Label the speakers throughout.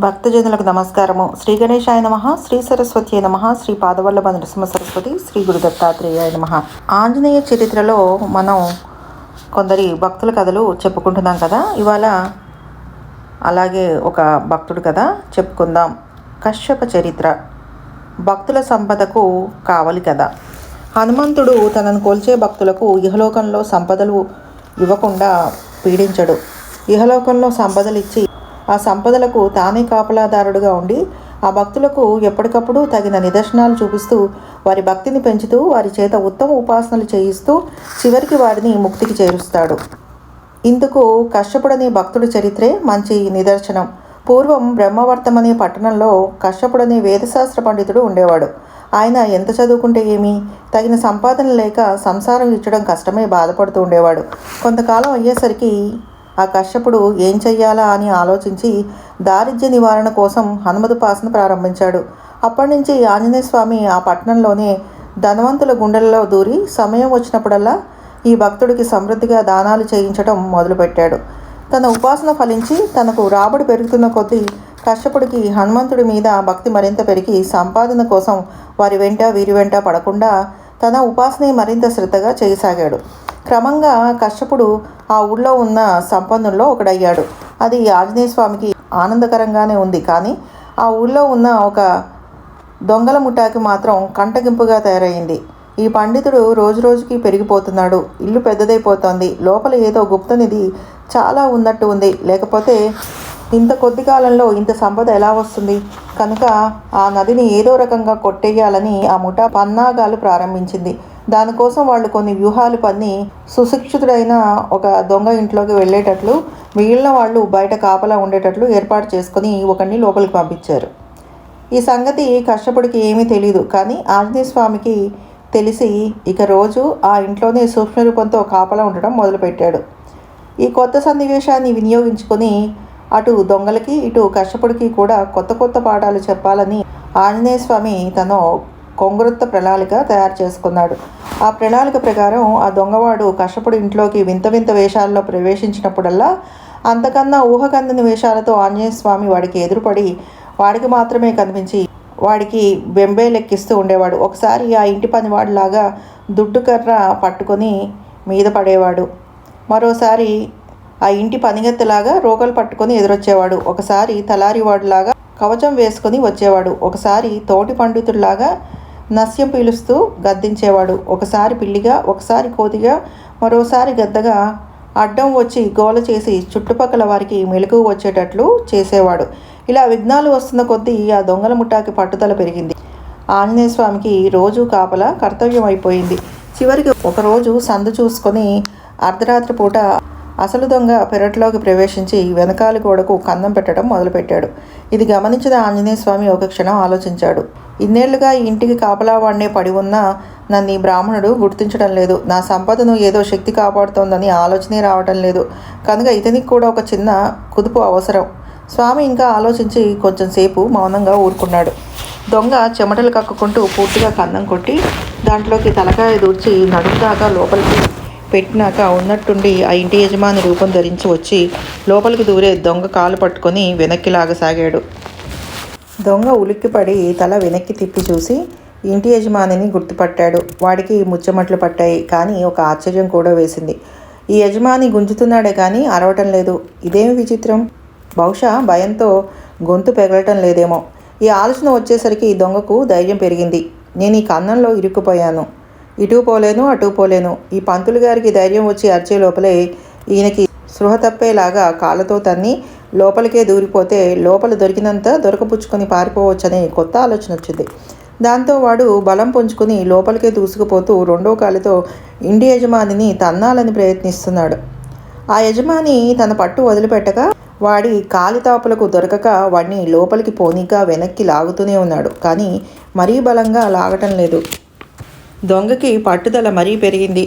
Speaker 1: భక్తజనులకు నమస్కారము. శ్రీ గణేశాయ నమః, శ్రీ సరస్వతి నమః, శ్రీ పాదవల్లభ నరసింహ సరస్వతి, శ్రీ గురు దత్తాత్రేయాయ నమః. ఆంజనేయ చరిత్రలో మనం కొందరి భక్తుల కథలు చెప్పుకుంటున్నాం కదా. ఇవాళ అలాగే ఒక భక్తుడు కథ చెప్పుకుందాం. కశ్యప చరిత్ర. భక్తుల సంపదకు కావలి కథ. హనుమంతుడు తనను కొల్చే భక్తులకు ఇహలోకంలో సంపదలు ఇవ్వకుండా పీడించడు. ఇహలోకంలో సంపదలు ఇచ్చి ఆ సంపదలకు తానే కాపలాదారుడుగా ఉండి ఆ భక్తులకు ఎప్పటికప్పుడు తగిన నిదర్శనాలు చూపిస్తూ వారి భక్తిని పెంచుతూ వారి చేత ఉత్తమ ఉపాసనలు చేయిస్తూ చివరికి వారిని ముక్తికి చేరుస్తాడు. ఇందుకు కశ్యపుడనే భక్తుడి చరిత్రే మంచి నిదర్శనం. పూర్వం బ్రహ్మవర్తమనే పట్టణంలో కశ్యపుడనే వేదశాస్త్ర పండితుడు ఉండేవాడు. ఆయన ఎంత చదువుకుంటే ఏమీ, తగిన సంపాదన లేక సంసారం ఇచ్చడం కష్టమే బాధపడుతూ ఉండేవాడు. కొంతకాలం అయ్యేసరికి ఆ కశ్యపుడు ఏం చెయ్యాలా అని ఆలోచించి దారిద్ర్య నివారణ కోసం హనుమదుపాసన ప్రారంభించాడు. అప్పటి నుంచి ఆంజనేయ స్వామి ఆ పట్టణంలోనే ధనవంతుల గుండెల్లో దూరి సమయం వచ్చినప్పుడల్లా ఈ భక్తుడికి సమృద్ధిగా దానాలు చేయించడం మొదలుపెట్టాడు. తన ఉపాసన ఫలించి తనకు రాబడి పెరుగుతున్న కొద్దీ కశ్యపుడికి హనుమంతుడి మీద భక్తి మరింత పెరిగి సంపాదన కోసం వారి వెంట వీరి వెంట పడకుండా తన ఉపాసనే మరింత శ్రద్ధగా చేయసాగాడు. క్రమంగా కశ్యపుడు ఆ ఊళ్ళో ఉన్న సంపన్నుల్లో ఒకడయ్యాడు. అది ఆంజనేయ స్వామికి ఆనందకరంగానే ఉంది. కానీ ఆ ఊళ్ళో ఉన్న ఒక దొంగల ముఠాకి మాత్రం కంటగింపుగా తయారైంది. ఈ పండితుడు రోజు రోజుకి పెరిగిపోతున్నాడు. ఇల్లు పెద్దదైపోతోంది. లోపల ఏదో గుప్తనిధి చాలా ఉన్నట్టు ఉంది. లేకపోతే ఇంత కొద్ది కాలంలో ఇంత సంపద ఎలా వస్తుంది? కనుక ఆ నదిని ఏదో రకంగా కొట్టేయాలని ఆ ముఠా పన్నాగాలు ప్రారంభించింది. దానికోసం వాళ్ళు కొన్ని వ్యూహాలు పన్ని సుశిక్షితుడైన ఒక దొంగ ఇంట్లోకి వెళ్ళేటట్లు, మిగిలిన వాళ్ళు బయట కాపలా ఉండేటట్లు ఏర్పాటు చేసుకొని ఒకరిని లోపలికి పంపించారు. ఈ సంగతి కశ్యపుడికి ఏమీ తెలీదు. కానీ ఆంజనేయ స్వామికి తెలిసి ఇక రోజు ఆ ఇంట్లోనే సూక్ష్మ రూపంతో కాపలా ఉండడం మొదలుపెట్టాడు. ఈ కొత్త సన్నివేశాన్ని వినియోగించుకొని అటు దొంగలకి ఇటు కశ్యపుడికి కూడా కొత్త కొత్త పాఠాలు చెప్పాలని ఆంజనేయ స్వామి తన కొంగురొత్త ప్రణాళిక తయారు చేసుకున్నాడు. ఆ ప్రణాళిక ప్రకారం ఆ దొంగవాడు కశ్యపుడి ఇంట్లోకి వింత వింత వేషాల్లో ప్రవేశించినప్పుడల్లా అంతకన్నా ఊహకందని వేషాలతో ఆంజనేయ స్వామి వాడికి ఎదురుపడి వాడికి మాత్రమే కనిపించి వాడికి బెంబేలెక్కిస్తూ ఉండేవాడు. ఒకసారి ఆ ఇంటి పనివాడిలాగా దుడ్డుకర్ర పట్టుకొని మీద పడేవాడు. మరోసారి ఆ ఇంటి పనిగత్తెలాగా రోకలు పట్టుకొని ఎదురొచ్చేవాడు. ఒకసారి తలారివాడులాగా కవచం వేసుకొని వచ్చేవాడు. ఒకసారి తోటి పండితుడిలాగా నస్యం పీలుస్తూ గద్దించేవాడు. ఒకసారి పిల్లిగా, ఒకసారి కోతిగా, మరోసారి గద్దగా అడ్డం వచ్చి గోల చేసి చుట్టుపక్కల వారికి మెలకువ వచ్చేటట్లు చేసేవాడు. ఇలా విఘ్నాలు వస్తున్న కొద్దీ ఆ దొంగల ముఠాకి పట్టుదల పెరిగింది. ఆంజనేయ స్వామికి రోజు కాపలా కర్తవ్యం అయిపోయింది. చివరికి ఒకరోజు సందు చూసుకొని అర్ధరాత్రి పూట అసలు దొంగ పెరట్లోకి ప్రవేశించి వెనకాలి గోడకు కన్నం పెట్టడం మొదలుపెట్టాడు. ఇది గమనించిన ఆంజనేయ స్వామి ఒక క్షణం ఆలోచించాడు. ఇన్నేళ్లుగా ఈ ఇంటికి కాపలా వాడినే పడి ఉన్నా నన్ను ఈ బ్రాహ్మణుడు గుర్తించడం లేదు. నా సంపదను ఏదో శక్తి కాపాడుతోందని ఆలోచనే రావటం లేదు. కనుక ఇతనికి కూడా ఒక చిన్న కుదుపు అవసరం. స్వామి ఇంకా ఆలోచించి కొంచెం సేపు మౌనంగా ఊరుకున్నాడు. దొంగ చెమటలు కక్కుకుంటూ పూర్తిగా కన్నం కొట్టి దాంట్లోకి తలకాయ దూర్చి నడుము దాకా లోపలికి పెట్టినాక ఉన్నట్టుండి ఆ ఇంటి యజమాని రూపం ధరించి వచ్చి లోపలికి దూరే దొంగ కాలు పట్టుకొని వెనక్కి లాగసాగాడు. దొంగ ఉలిక్కిపడి తల వెనక్కి తిప్పి చూసి ఇంటి యజమానిని గుర్తుపట్టాడు. వాడికి ముచ్చెమట్లు పట్టాయి. కానీ ఒక ఆశ్చర్యం కూడా వేసింది. ఈ యజమాని గుంజుతున్నాడే కానీ అరవటం లేదు. ఇదేమి విచిత్రం? బహుశా భయంతో గొంతు పెగలటం లేదేమో. ఈ ఆలోచన వచ్చేసరికి దొంగకు ధైర్యం పెరిగింది. నేను ఈ కన్నంలో ఇరుక్కుపోయాను. ఇటు పోలేను, అటు పోలేను. ఈ పంతులు గారికి ధైర్యం వచ్చి అరిచే లోపలే ఈయనకి స్పృహ తప్పేలాగా కాళ్ళతో తన్ని లోపలికే దూరిపోతే లోపల దొరికినంత దొరకపుచ్చుకొని పారిపోవచ్చనే కొత్త ఆలోచన వచ్చింది. దాంతో వాడు బలం పుంజుకుని లోపలికే దూసుకుపోతూ రెండో కాలితో ఇంటి యజమానిని తన్నాలని ప్రయత్నిస్తున్నాడు. ఆ యజమాని తన పట్టు వదిలిపెట్టగా వాడి కాలితాపులకు దొరకక వాడిని లోపలికి పోనీగా వెనక్కి లాగుతూనే ఉన్నాడు. కానీ మరీ బలంగా లాగటం లేదు. దొంగకి పట్టుదల మరీ పెరిగింది.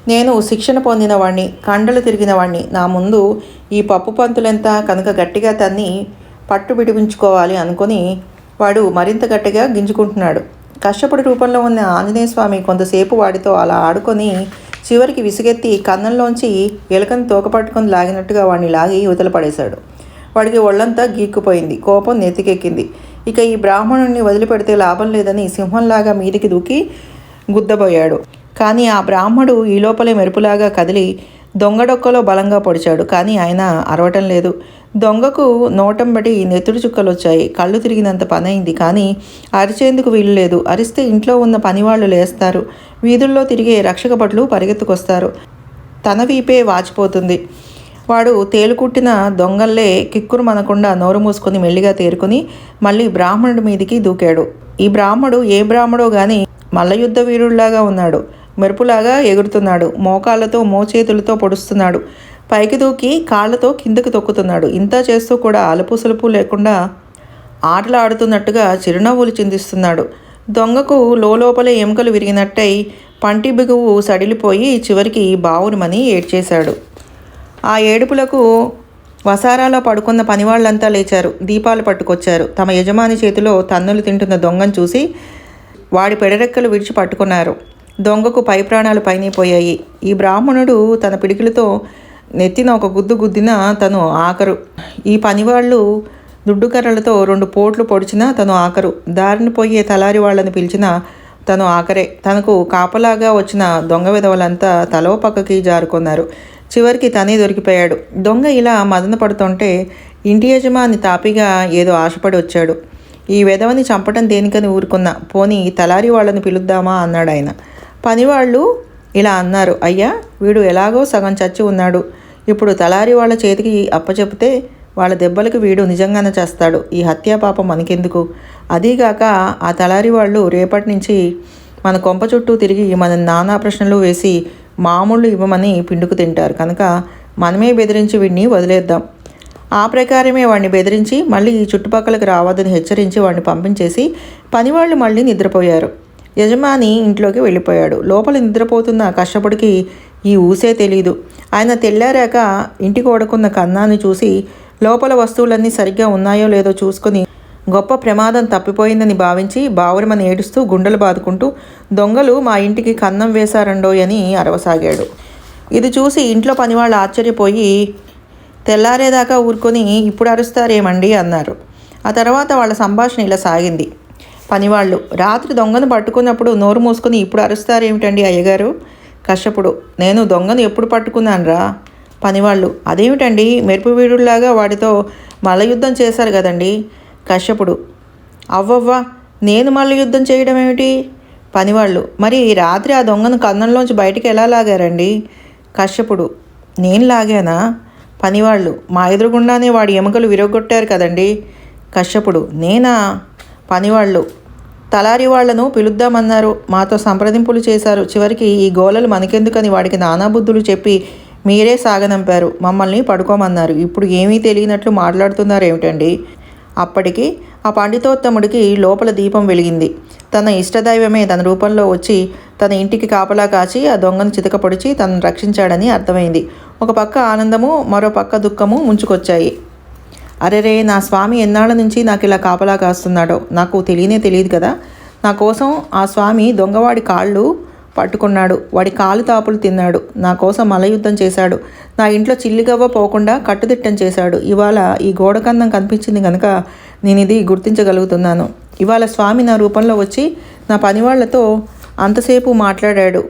Speaker 1: నేను శిక్షణ పొందిన వాణ్ణి, కండలు తిరిగిన వాణ్ణి. నా ముందు ఈ పప్పు పంతులెంత కనుక గట్టిగా తన్ని పట్టు విడిపించుకోవాలి అనుకొని వాడు మరింత గట్టిగా గింజుకుంటున్నాడు. కశ్యపుడి రూపంలో ఉన్న ఆంజనేయ స్వామి కొంతసేపు వాడితో అలా ఆడుకొని చివరికి విసుగెత్తి కన్నంలోంచి ఎలుకను తోకపట్టుకొని లాగినట్టుగా వాడిని లాగి యువతల పడేశాడు. వాడికి ఒళ్ళంతా గీక్కుపోయింది. కోపం నెత్తికెక్కింది. ఇక ఈ బ్రాహ్మణుడిని వదిలిపెడితే లాభం లేదని సింహంలాగా మీదికి దూకి గుద్దబోయాడు. కానీ ఆ బ్రాహ్మడు ఈ లోపలే మెరుపులాగా కదిలి దొంగడొక్కలో బలంగా పొడిచాడు. కానీ ఆయన అరవటం లేదు. దొంగకు నోటంబడి నెత్తుడు చుక్కలు వచ్చాయి. కళ్ళు తిరిగినంత పనైంది. కానీ అరిచేందుకు వీలు లేదు. అరిస్తే ఇంట్లో ఉన్న పనివాళ్ళు లేస్తారు. వీధుల్లో తిరిగే రక్షక భటులు పరిగెత్తుకొస్తారు. తన వీపే వాచిపోతుంది. వాడు తేలుకుట్టిన దొంగల్లే కిక్కురు మనకుండా నోరు మూసుకొని మెల్లిగా తేరుకుని మళ్ళీ బ్రాహ్మణుడి మీదికి దూకాడు. ఈ బ్రాహ్మడు ఏ బ్రాహ్మడో గాని మల్లయుద్ధ వీరుడిలాగా ఉన్నాడు. మెరుపులాగా ఎగురుతున్నాడు. మోకాళ్ళతో మోచేతులతో పొడుస్తున్నాడు. పైకి దూకి కాళ్లతో కిందకి తొక్కుతున్నాడు. ఇంత చేస్తూ కూడా అలుపు సులుపు లేకుండా ఆటలాడుతున్నట్టుగా చిరునవ్వులు చిందిస్తున్నాడు. దొంగకు లోపలే ఎముకలు విరిగినట్టయి పంటి బిగువు సడిలిపోయి చివరికి బావురుమని ఏడ్చేశాడు. ఆ ఏడుపులకు వసారాలో పడుకున్న పనివాళ్లంతా లేచారు. దీపాలు పట్టుకొచ్చారు. తమ యజమాని చేతిలో తన్నులు తింటున్న దొంగను చూసి వాడి పెడరెక్కలు విడిచి పట్టుకున్నారు. దొంగకు పై ప్రాణాలు పైనైపోయాయి. ఈ బ్రాహ్మణుడు తన పిడికిలతో నెత్తిన ఒక గుద్దు గుద్దినా తను ఆఖరు. ఈ పనివాళ్ళు దుడ్డుకర్రలతో 2 పోట్లు పొడిచినా తను ఆఖరు. దారిని పోయే తలారి వాళ్ళని పిలిచినా తను ఆఖరే. తనకు కాపలాగా వచ్చిన దొంగ విధవలంతా తలో పక్కకి జారుకున్నారు. చివరికి తనే దొరికిపోయాడు. దొంగ ఇలా మదన పడుతుంటే ఇంటి యజమాని తాపిగా ఏదో ఆశపడి వచ్చాడు. ఈ విధవని చంపటం దేనికని ఊరుకున్నా. పోనీ తలారి వాళ్ళని పిలుద్దామా అన్నాడు ఆయన. పనివాళ్ళు ఇలా అన్నారు, అయ్యా వీడు ఎలాగో సగం చచ్చి ఉన్నాడు. ఇప్పుడు తలారి వాళ్ళ చేతికి అప్పచెప్తే వాళ్ళ దెబ్బలకు వీడు నిజంగానే చేస్తాడు. ఈ హత్యా పాపం మనకెందుకు? అదీగాక ఆ తలారి వాళ్ళు రేపటి నుంచి మన కొంప చుట్టూ తిరిగి మన నానా ప్రశ్నలు వేసి మామూళ్ళు ఇవ్వమని పిండుకు తింటారు. కనుక మనమే బెదిరించి వీడిని వదిలేద్దాం. ఆ ప్రకారమే వాడిని బెదిరించి మళ్ళీ ఈ చుట్టుపక్కలకు రావద్దని హెచ్చరించి వాడిని పంపించేసి పనివాళ్ళు మళ్ళీ నిద్రపోయారు. యజమాని ఇంట్లోకి వెళ్ళిపోయాడు. లోపల నిద్రపోతున్న కష్టపడికి ఈ ఊసే తెలీదు. ఆయన తెల్లారాక ఇంటికి ఓడకున్న కన్నాన్ని చూసి లోపల వస్తువులన్నీ సరిగ్గా ఉన్నాయో లేదో చూసుకొని గొప్ప ప్రమాదం తప్పిపోయిందని భావించి బావురమని ఏడుస్తూ గుండెలు బాదుకుంటూ దొంగలు మా ఇంటికి కన్నం వేశారండోయని అరవసాగాడు. ఇది చూసి ఇంట్లో పనివాళ్ళు ఆశ్చర్యపోయి తెల్లారేదాకా ఊరుకొని ఇప్పుడు అరుస్తారేమండి అన్నారు. ఆ తర్వాత వాళ్ళ సంభాషణ ఇలా సాగింది. పనివాళ్ళు, రాత్రి దొంగను పట్టుకున్నప్పుడు నోరు మూసుకొని ఇప్పుడు అరుస్తారేమిటండి అయ్యగారు? కశ్యపుడు, నేను దొంగను ఎప్పుడు పట్టుకున్నానురా? పనివాళ్ళు, అదేమిటండి మెరుపు వీడులాగా వాడితో మల్లయుద్ధం చేశారు కదండి. కశ్యపుడు, అవ్వవ్వ నేను మల్లయుద్ధం చేయడం ఏమిటి? పనివాళ్ళు, మరి రాత్రి ఆ దొంగను కన్నంలోంచి బయటికి ఎలా లాగారండి? కశ్యపుడు, నేను లాగానా? పనివాళ్ళు, మా ఎదురుగుండానే వాడి ఎముకలు విరగొట్టారు కదండి. కశ్యపుడు, నేనా? పనివాళ్ళు, తలారి వాళ్లను పిలుద్దామన్నారు, మాతో సంప్రదింపులు చేశారు. చివరికి ఈ గోలలు మనకెందుకని వాడికి నానా బుద్ధులు చెప్పి మీరే సాగనంపారు. మమ్మల్ని పడుకోమన్నారు. ఇప్పుడు ఏమీ తెలియనట్లు మాట్లాడుతున్నారేమిటండి? అప్పటికి ఆ పండితోత్తముడికి లోపల దీపం వెలిగింది. తన ఇష్టదైవమే తన రూపంలో వచ్చి తన ఇంటికి కాపలా కాచి ఆ దొంగను చితకపొడిచి తనను రక్షించాడని అర్థమైంది. ఒక పక్క ఆనందము, మరో పక్క దుఃఖము ముంచుకొచ్చాయి. అరెరే, నా స్వామి ఎన్నాళ్ళ నుంచి నాకు ఇలా కాపలా కాస్తున్నాడో నాకు తెలియదు కదా. నా కోసం ఆ స్వామి దొంగవాడి కాళ్ళు పట్టుకున్నాడు, వాడి కాలు తాపులు తిన్నాడు, నా కోసం మల్లయుద్ధం చేశాడు, నా ఇంట్లో చిల్లిగవ్వ పోకుండా కట్టుదిట్టం చేశాడు. ఇవాళ ఈ గోడకన్నం కనిపించింది కనుక నేను ఇది గుర్తించగలుగుతున్నాను. ఇవాళ స్వామి నా రూపంలో వచ్చి నా పనివాళ్లతో అంతసేపు మాట్లాడాడు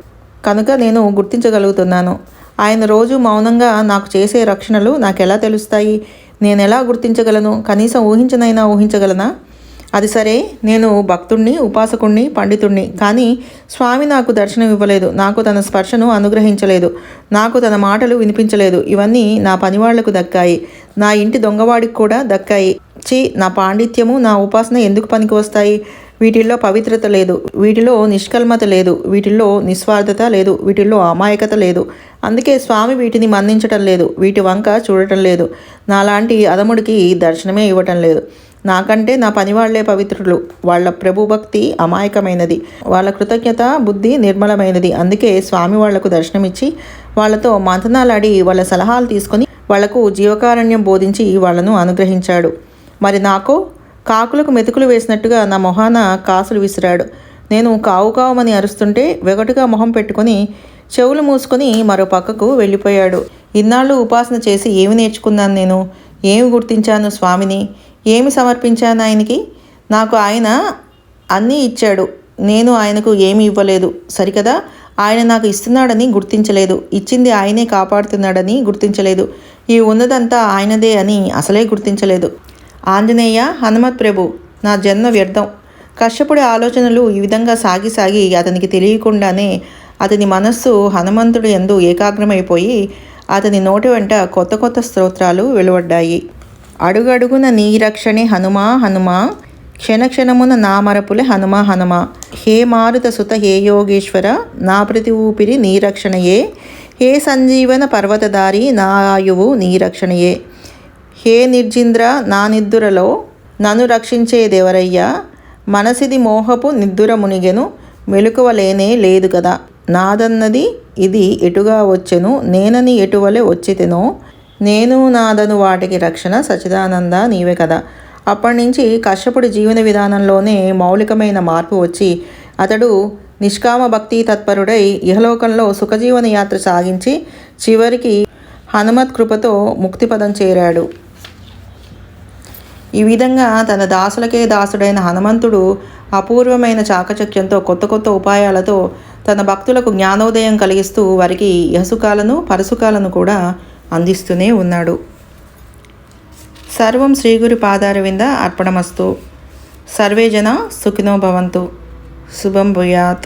Speaker 1: కనుక నేను గుర్తించగలుగుతున్నాను. ఆయన రోజు మౌనంగా నాకు చేసే రక్షణలు నాకెలా తెలుస్తాయి? నేనెలా గుర్తించగలను? కనీసం ఊహించనైనా ఊహించగలనా? అది సరే, నేను భక్తుణ్ణి, ఉపాసకుణ్ణి, పండితుణ్ణి. కానీ స్వామి నాకు దర్శనం ఇవ్వలేదు, నాకు తన స్పర్శను అనుగ్రహించలేదు, నాకు తన మాటలు వినిపించలేదు. ఇవన్నీ నా పనివాళ్లకు దక్కాయి, నా ఇంటి దొంగవాడికి కూడా దక్కాయి. నా పాండిత్యము, నా ఉపాసన ఎందుకు పనికి వస్తాయి? వీటిల్లో పవిత్రత లేదు, వీటిలో నిష్కల్మత లేదు, వీటిల్లో నిస్వార్థత లేదు, వీటిల్లో అమాయకత లేదు. అందుకే స్వామి వీటిని మన్నించటం లేదు, వీటి వంక చూడటం లేదు, నాలాంటి అదముడికి దర్శనమే ఇవ్వటం లేదు. నాకంటే నా పనివాళ్లే పవిత్రులు. వాళ్ళ ప్రభుభక్తి అమాయకమైనది, వాళ్ళ కృతజ్ఞత బుద్ధి నిర్మలమైనది. అందుకే స్వామి వాళ్లకు దర్శనమిచ్చి వాళ్ళతో మంతనాలాడి వాళ్ళ సలహాలు తీసుకొని వాళ్లకు జీవకారణ్యం బోధించి వాళ్లను అనుగ్రహించాడు. మరి నాకు కాకులకు మెతుకులు వేసినట్టుగా నా మొహాన కాసులు విసిరాడు. నేను కావు కావుమని అరుస్తుంటే వెగటుగా మొహం పెట్టుకొని చెవులు మూసుకొని మరో పక్కకు వెళ్ళిపోయాడు. ఇన్నాళ్ళు ఉపాసన చేసి ఏమి నేర్చుకున్నాను నేను? ఏమి గుర్తించాను స్వామిని? ఏమి సమర్పించాను ఆయనకి? నాకు ఆయన అన్నీ ఇచ్చాడు, నేను ఆయనకు ఏమి ఇవ్వలేదు సరికదా. ఆయన నాకు ఇస్తున్నాడని గుర్తించలేదు, ఇచ్చింది ఆయనే కాపాడుతున్నాడని గుర్తించలేదు, ఈ ఉన్నదంతా ఆయనదే అని అసలే గుర్తించలేదు. ఆంజనేయ, హనుమత్ ప్రభు, నా జన్మ వ్యర్థం. కశ్యపుడి ఆలోచనలు ఈ విధంగా సాగి సాగి అతనికి తెలియకుండానే అతని మనస్సు హనుమంతుడి యందు ఏకాగ్రమైపోయి అతని నోటి వెంట కొత్త కొత్త స్తోత్రాలు వెలువడ్డాయి. అడుగడుగున నీ రక్షణే హనుమా హనుమా, క్షణక్షణమున నా మరపులే హనుమా హనుమా. హే మారుత సుత హే యోగేశ్వర, నా ప్రతి ఊపిరి నీ రక్షణయే. హే సంజీవన పర్వతదారి, నా ఆయువు నీ రక్షణయే. హే నిర్జింద్ర, నా నిద్దురలో నన్ను రక్షించేదెవరయ్యా. మనసిది మోహపు నిద్దుర మునిగెను, మెలకువలేనే లేదు కదా. నాదన్నది ఇది ఎటుగా వచ్చెను, నేనని ఎటువలే వచ్చితెనో. నేను నాదను వాటికి రక్షణ, సచిదానంద నీవే కదా. అప్పటి నుంచి కశ్యపుడి జీవన విధానంలోనే మౌలికమైన మార్పు వచ్చి అతడు నిష్కామ భక్తి తత్పరుడై ఇహలోకంలో సుఖజీవన యాత్ర సాగించి చివరికి హనుమత్ కృపతో ముక్తిపదం చేరాడు. ఈ విధంగా తన దాసులకే దాసుడైన హనుమంతుడు అపూర్వమైన చాకచక్యంతో కొత్త కొత్త ఉపాయాలతో తన భక్తులకు జ్ఞానోదయం కలిగిస్తూ వారికి యహసుకాలను పరసుకాలను కూడా అందిస్తూనే ఉన్నాడు. సర్వం శ్రీగురు పాదారవింద అర్పణమస్తు. సర్వే జన సుఖినో భవంతు. శుభం భూయాత్.